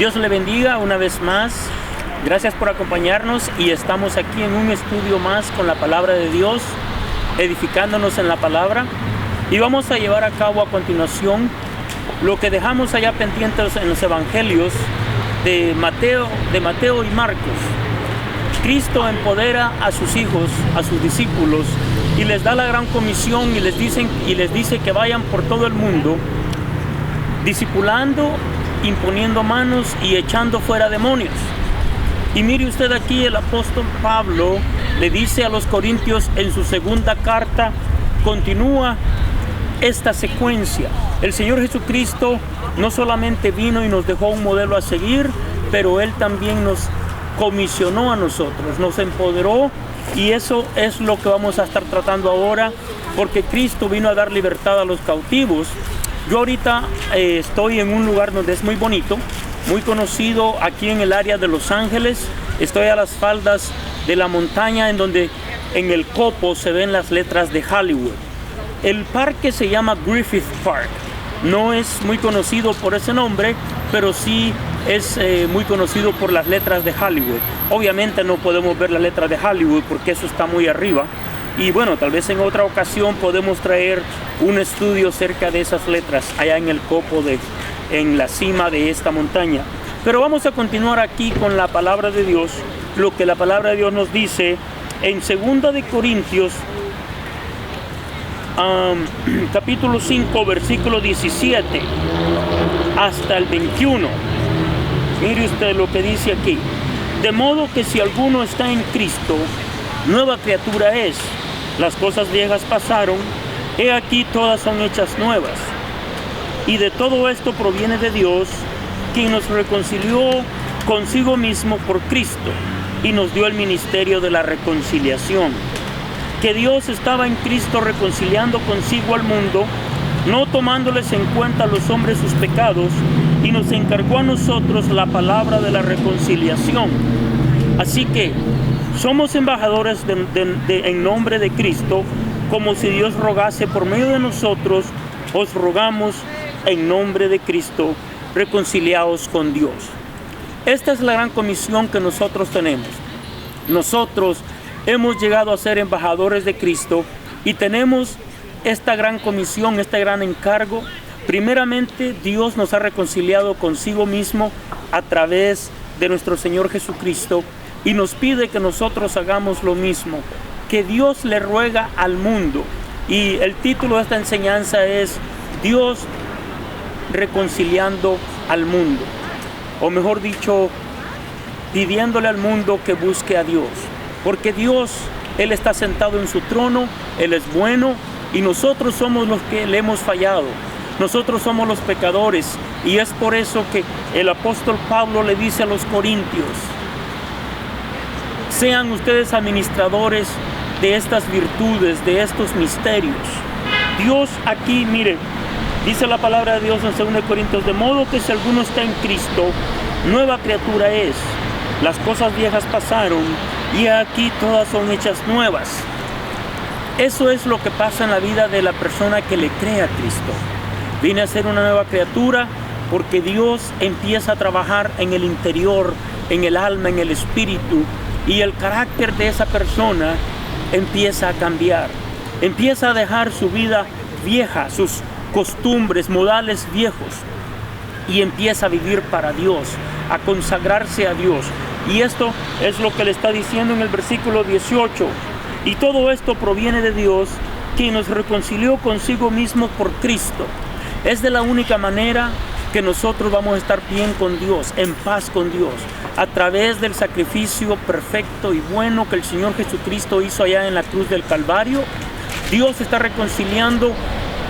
Dios le bendiga una vez más. Gracias por acompañarnos y estamos aquí en un estudio más con la palabra de Dios, edificándonos en la palabra. Y vamos a llevar a cabo a continuación lo que dejamos allá pendientes en los evangelios de Mateo y Marcos. Cristo empodera a sus hijos, a sus discípulos, y les da la gran comisión y les dice que vayan por todo el mundo, discipulando, imponiendo manos y echando fuera demonios. Y mire usted aquí, el apóstol Pablo le dice a los corintios en su segunda carta, continúa esta secuencia. El Señor Jesucristo no solamente vino y nos dejó un modelo a seguir, pero Él también nos comisionó a nosotros, nos empoderó, y eso es lo que vamos a estar tratando ahora, porque Cristo vino a dar libertad a los cautivos. Yo ahorita estoy en un lugar donde es muy bonito, muy conocido aquí en el área de Los Ángeles. Estoy a las faldas de la montaña en donde en el copo se ven las letras de Hollywood. El parque se llama Griffith Park. No es muy conocido por ese nombre, pero sí es muy conocido por las letras de Hollywood. Obviamente no podemos ver las letras de Hollywood porque eso está muy arriba. Y bueno, tal vez en otra ocasión podemos traer un estudio cerca de esas letras allá en el copo, en la cima de esta montaña. Pero vamos a continuar aquí con la palabra de Dios, lo que la palabra de Dios nos dice en 2 de Corintios, capítulo 5, versículo 17 hasta el 21. Mire usted lo que dice aquí. De modo que si alguno está en Cristo, nueva criatura es. Las cosas viejas pasaron, he aquí todas son hechas nuevas. Y de todo esto proviene de Dios, quien nos reconcilió consigo mismo por Cristo y nos dio el ministerio de la reconciliación. Que Dios estaba en Cristo reconciliando consigo al mundo, no tomándoles en cuenta a los hombres sus pecados, y nos encargó a nosotros la palabra de la reconciliación. Así que somos embajadores en nombre de Cristo, como si Dios rogase por medio de nosotros. Os rogamos en nombre de Cristo, reconciliaos con Dios. Esta es la gran comisión que nosotros tenemos. Nosotros hemos llegado a ser embajadores de Cristo y tenemos esta gran comisión, este gran encargo. Primeramente, Dios nos ha reconciliado consigo mismo a través de nuestro Señor Jesucristo, y nos pide que nosotros hagamos lo mismo, que Dios le ruega al mundo. Y el título de esta enseñanza es Dios reconciliando al mundo, o mejor dicho, pidiéndole al mundo que busque a Dios, porque Dios, Él está sentado en su trono, Él es bueno, y nosotros somos los que le hemos fallado. Nosotros somos los pecadores, y es por eso que el apóstol Pablo le dice a los corintios: sean ustedes administradores de estas virtudes, de estos misterios. Dios aquí, mire, dice la palabra de Dios en 2 Corintios, de modo que si alguno está en Cristo, nueva criatura es. Las cosas viejas pasaron, y aquí todas son hechas nuevas. Eso es lo que pasa en la vida de la persona que le cree a Cristo. Viene a ser una nueva criatura porque Dios empieza a trabajar en el interior, en el alma, en el espíritu, y el carácter de esa persona empieza a cambiar. Empieza a dejar su vida vieja, sus costumbres, modales viejos, y empieza a vivir para Dios, a consagrarse a Dios. Y esto es lo que le está diciendo en el versículo 18. Y todo esto proviene de Dios, quien nos reconcilió consigo mismo por Cristo. Es de la única manera que nosotros vamos a estar bien con Dios, en paz con Dios, a través del sacrificio perfecto y bueno que el Señor Jesucristo hizo allá en la cruz del Calvario. Dios está reconciliando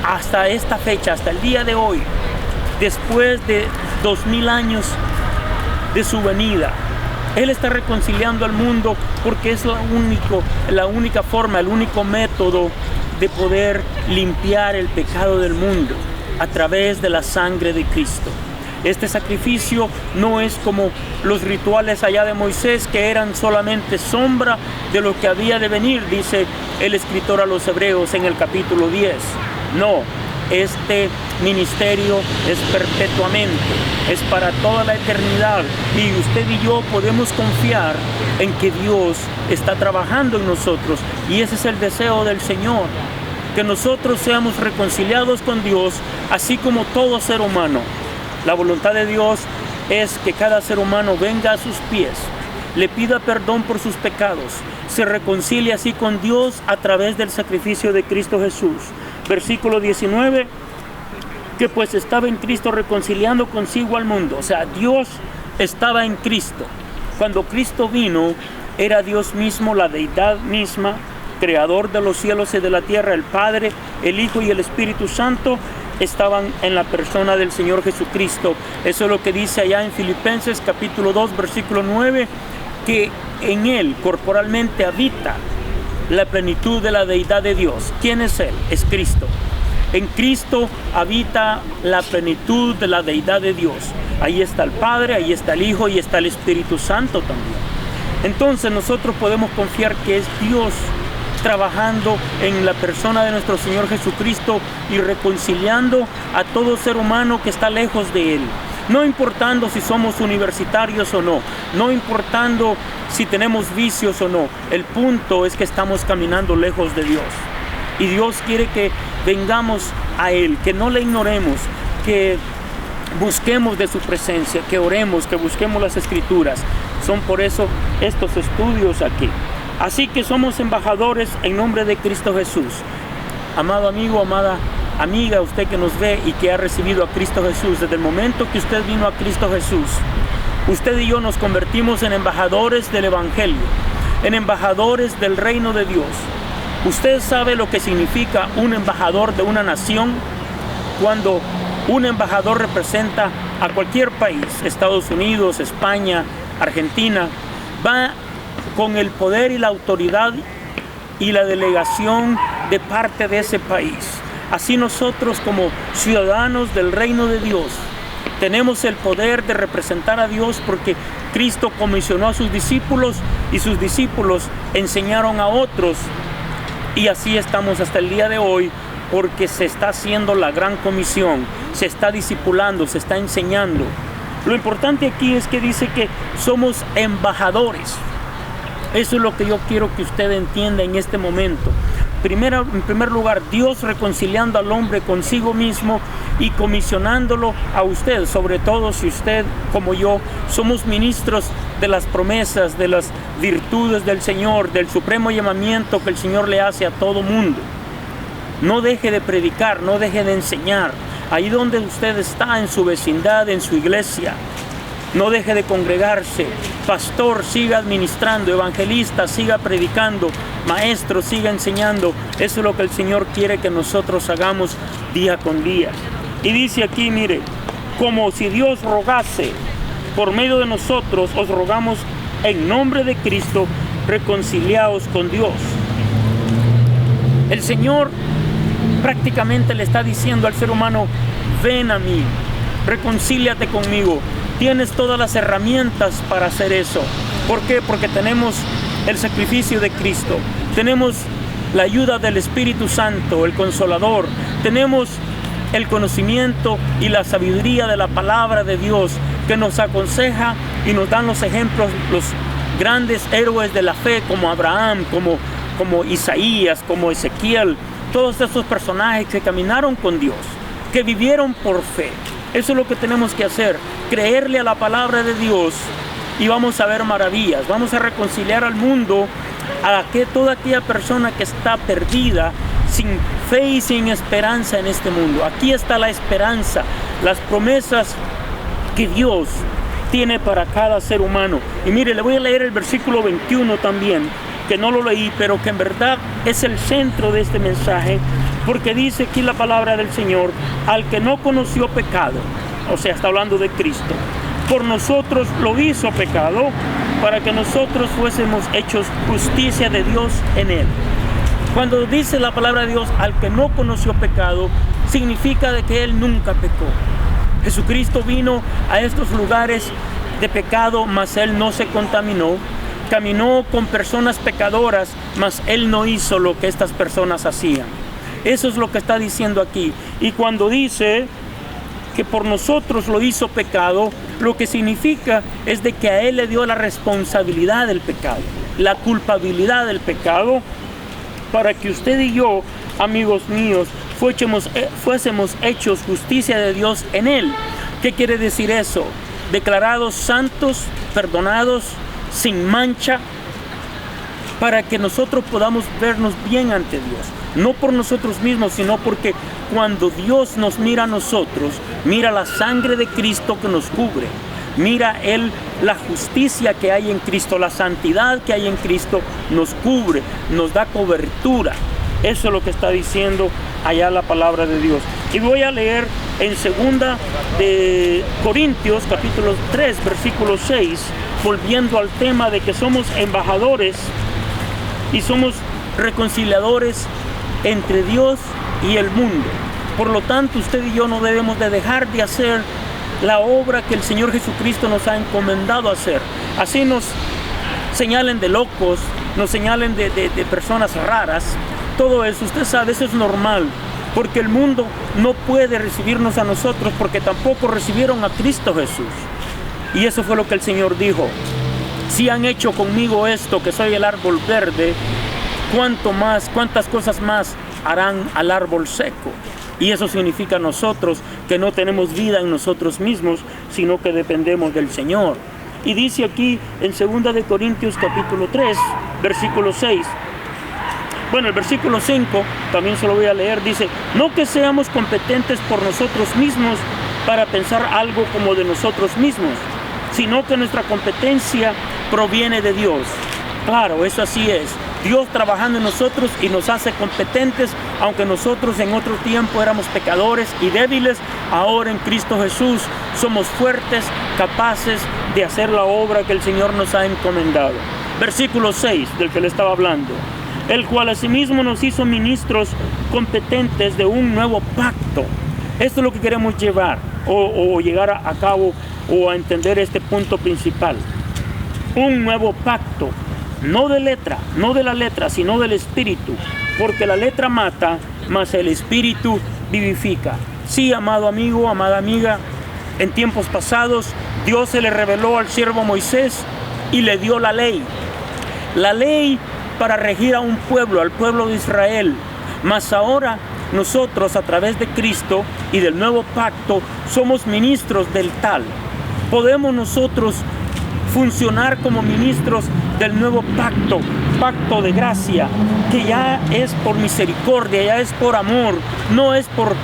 hasta esta fecha, hasta el día de hoy, después de 2000 años de su venida. Él está reconciliando al mundo porque es la única forma, el único método de poder limpiar el pecado del mundo a través de la sangre de Cristo. Este sacrificio no es como los rituales allá de Moisés, que eran solamente sombra de lo que había de venir, dice el escritor a los Hebreos en el capítulo 10. No, este ministerio es perpetuamente, es para toda la eternidad, y usted y yo podemos confiar en que Dios está trabajando en nosotros, y ese es el deseo del Señor, que nosotros seamos reconciliados con Dios, así como todo ser humano. La voluntad de Dios es que cada ser humano venga a sus pies, le pida perdón por sus pecados, se reconcilie así con Dios a través del sacrificio de Cristo Jesús. Versículo 19, que pues estaba en Cristo reconciliando consigo al mundo. O sea, Dios estaba en Cristo. Cuando Cristo vino, era Dios mismo, la deidad misma, creador de los cielos y de la tierra. El Padre, el Hijo y el Espíritu Santo estaban en la persona del Señor Jesucristo. Eso es lo que dice allá en Filipenses capítulo 2, versículo 9, que en Él corporalmente habita la plenitud de la deidad de Dios. ¿Quién es Él? Es Cristo. En Cristo habita la plenitud de la deidad de Dios. Ahí está el Padre, ahí está el Hijo y está el Espíritu Santo también. Entonces nosotros podemos confiar que es Dios trabajando en la persona de nuestro Señor Jesucristo y reconciliando a todo ser humano que está lejos de Él. No importando si somos universitarios o no, no importando si tenemos vicios o no, el punto es que estamos caminando lejos de Dios. Y Dios quiere que vengamos a Él, que no le ignoremos, que busquemos de su presencia, que oremos, que busquemos las Escrituras. Son por eso estos estudios aquí. Así que somos embajadores en nombre de Cristo Jesús. Amado amigo, amada amiga, usted que nos ve y que ha recibido a Cristo Jesús, desde el momento que usted vino a Cristo Jesús, usted y yo nos convertimos en embajadores del Evangelio, en embajadores del reino de Dios. Usted sabe lo que significa un embajador de una nación. Cuando un embajador representa a cualquier país, Estados Unidos, España, Argentina, va con el poder y la autoridad y la delegación de parte de ese país. Así nosotros, como ciudadanos del reino de Dios, tenemos el poder de representar a Dios, porque Cristo comisionó a sus discípulos y sus discípulos enseñaron a otros, y así estamos hasta el día de hoy, porque se está haciendo la gran comisión, se está discipulando, se está enseñando. Lo importante aquí es que dice que somos embajadores. Eso es lo que yo quiero que usted entienda en este momento. En primer lugar, Dios reconciliando al hombre consigo mismo y comisionándolo a usted, sobre todo si usted, como yo, somos ministros de las promesas, de las virtudes del Señor, del supremo llamamiento que el Señor le hace a todo mundo. No deje de predicar, no deje de enseñar. Ahí donde usted está, en su vecindad, en su iglesia, no deje de congregarse. Pastor, siga administrando. Evangelista, siga predicando. Maestro, siga enseñando. Eso es lo que el Señor quiere que nosotros hagamos día con día. Y dice aquí, mire, como si Dios rogase por medio de nosotros, os rogamos en nombre de Cristo, reconciliaos con Dios. El Señor prácticamente le está diciendo al ser humano: ven a mí, reconcíliate conmigo. Tienes todas las herramientas para hacer eso. ¿Por qué? Porque tenemos el sacrificio de Cristo, tenemos la ayuda del Espíritu Santo, el Consolador, tenemos el conocimiento y la sabiduría de la palabra de Dios, que nos aconseja y nos dan los ejemplos, los grandes héroes de la fe, como Abraham, como Isaías, como Ezequiel, todos estos personajes que caminaron con Dios, que vivieron por fe. Eso es lo que tenemos que hacer, creerle a la palabra de Dios, y vamos a ver maravillas. Vamos a reconciliar al mundo, a toda aquella persona que está perdida, sin fe y sin esperanza en este mundo. Aquí está la esperanza, las promesas que Dios tiene para cada ser humano. Y mire, le voy a leer el versículo 21 también, que no lo leí, pero que en verdad es el centro de este mensaje, porque dice aquí la palabra del Señor: al que no conoció pecado, o sea, está hablando de Cristo, por nosotros lo hizo pecado, para que nosotros fuésemos hechos justicia de Dios en Él. Cuando dice la palabra de Dios, al que no conoció pecado, significa de que Él nunca pecó. Jesucristo vino a estos lugares de pecado, mas Él no se contaminó. Caminó con personas pecadoras, mas Él no hizo lo que estas personas hacían. Eso es lo que está diciendo aquí, Y cuando dice que por nosotros lo hizo pecado, lo que significa es de que a Él le dio la responsabilidad del pecado, la culpabilidad del pecado, para que usted y yo, amigos míos, fuésemos hechos justicia de Dios en Él. ¿Qué quiere decir eso? Declarados santos, perdonados, sin mancha, para que nosotros podamos vernos bien ante Dios. No por nosotros mismos, sino porque cuando Dios nos mira a nosotros, mira la sangre de Cristo que nos cubre. Mira Él la justicia que hay en Cristo, la santidad que hay en Cristo, nos cubre, nos da cobertura. Eso es lo que está diciendo allá la palabra de Dios. Y voy a leer en 2 de Corintios, capítulo 3, versículo 6, volviendo al tema de que somos embajadores y somos reconciliadores entre Dios y el mundo. Por lo tanto, usted y yo no debemos de dejar de hacer la obra que el Señor Jesucristo nos ha encomendado hacer. Así nos señalen de locos, nos señalen de personas raras, todo eso, usted sabe, eso es normal, porque el mundo no puede recibirnos a nosotros porque tampoco recibieron a Cristo Jesús. Y eso fue lo que el Señor dijo: si han hecho conmigo esto, que soy el árbol verde, cuántas cosas más harán al árbol seco. Y eso significa nosotros que no tenemos vida en nosotros mismos, sino que dependemos del Señor. Y dice aquí en 2 de Corintios capítulo 3, versículo 6. Bueno, el versículo 5, también se lo voy a leer, dice: no que seamos competentes por nosotros mismos para pensar algo como de nosotros mismos, sino que nuestra competencia proviene de Dios. Claro, eso así es. Dios trabajando en nosotros y nos hace competentes, aunque nosotros en otro tiempo éramos pecadores y débiles, ahora en Cristo Jesús somos fuertes, capaces de hacer la obra que el Señor nos ha encomendado. Versículo 6, del que le estaba hablando: el cual asimismo nos hizo ministros competentes de un nuevo pacto. Esto es lo que queremos llevar, o llegar a cabo, o a entender este punto principal. Un nuevo pacto. No de la letra, sino del Espíritu, porque la letra mata, mas el Espíritu vivifica. Sí, amado amigo, amada amiga, en tiempos pasados Dios se le reveló al siervo Moisés y le dio la ley para regir a un pueblo, al pueblo de Israel. Mas ahora nosotros, a través de Cristo y del nuevo pacto, somos ministros del tal. Podemos nosotros funcionar como ministros del nuevo pacto de gracia, que ya es por misericordia, ya es por amor, no es por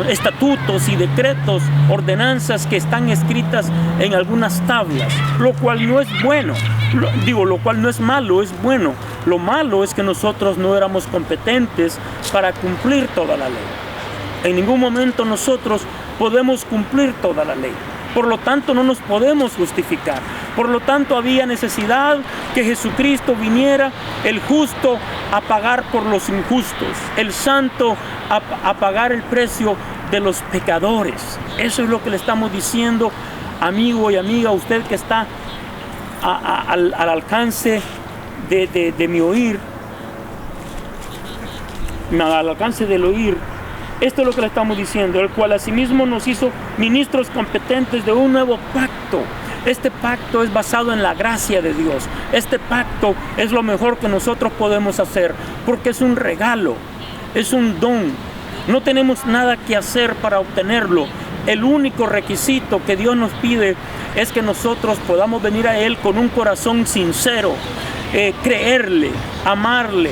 estatutos y decretos, ordenanzas que están escritas en algunas tablas, lo cual no es bueno, lo cual no es malo, es bueno. Lo malo es que nosotros no éramos competentes para cumplir toda la ley. En ningún momento nosotros podemos cumplir toda la ley. Por lo tanto, no nos podemos justificar. Por lo tanto, había necesidad que Jesucristo viniera, el justo, a pagar por los injustos, el santo a pagar el precio de los pecadores. Eso es lo que le estamos diciendo, amigo y amiga, usted que está al alcance de mi oír, al alcance del oír. Esto es lo que le estamos diciendo: el cual asimismo nos hizo ministros competentes de un nuevo pacto. Este pacto es basado en la gracia de Dios. Este pacto es lo mejor que nosotros podemos hacer, porque es un regalo, es un don. No tenemos nada que hacer para obtenerlo. El único requisito que Dios nos pide es que nosotros podamos venir a Él con un corazón sincero, creerle, amarle.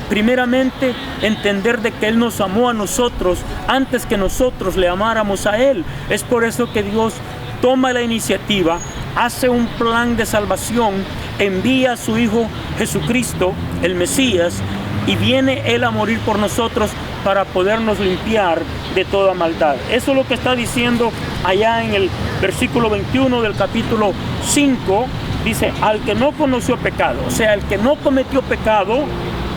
Primeramente, entender de que Él nos amó a nosotros antes que nosotros le amáramos a Él. Es por eso que Dios toma la iniciativa, hace un plan de salvación, envía a su Hijo Jesucristo, el Mesías, y viene Él a morir por nosotros para podernos limpiar de toda maldad. Eso es lo que está diciendo allá en el versículo 21 del capítulo 5. Dice: al que no conoció pecado, o sea, el que no cometió pecado,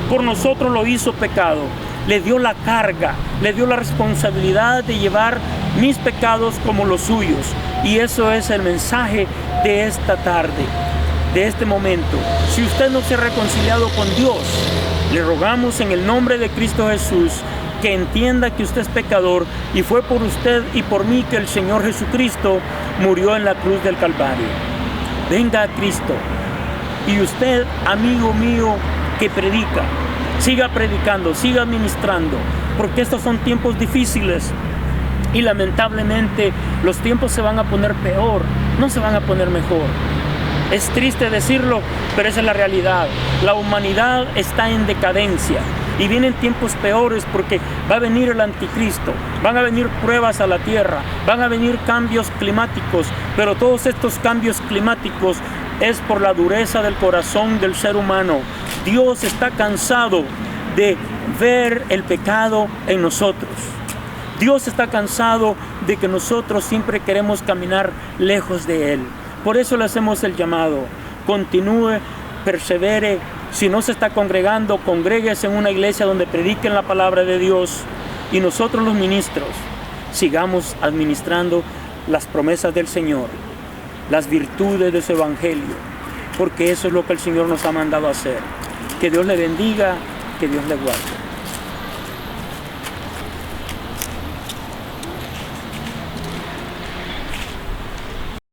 por nosotros lo hizo pecado. Le dio la carga, le dio la responsabilidad de llevar mis pecados como los suyos. Y eso es el mensaje de esta tarde, de este momento. Si usted no se ha reconciliado con Dios, le rogamos en el nombre de Cristo Jesús que entienda que usted es pecador y fue por usted y por mí que el Señor Jesucristo murió en la cruz del Calvario. Venga a Cristo. Y usted, amigo mío, que predica, siga predicando, siga ministrando, porque estos son tiempos difíciles y lamentablemente los tiempos se van a poner peor, no se van a poner mejor. Es triste decirlo, pero esa es la realidad. La humanidad está en decadencia y vienen tiempos peores porque va a venir el anticristo, van a venir pruebas a la tierra, van a venir cambios climáticos, pero todos estos cambios climáticos es por la dureza del corazón del ser humano. Dios está cansado de ver el pecado en nosotros. Dios está cansado de que nosotros siempre queremos caminar lejos de Él. Por eso le hacemos el llamado. Continúe, persevere. Si no se está congregando, congréguese en una iglesia donde prediquen la palabra de Dios. Y nosotros los ministros sigamos administrando las promesas del Señor, las virtudes de su evangelio, porque eso es lo que el Señor nos ha mandado a hacer. Que Dios le bendiga, que Dios le guarde.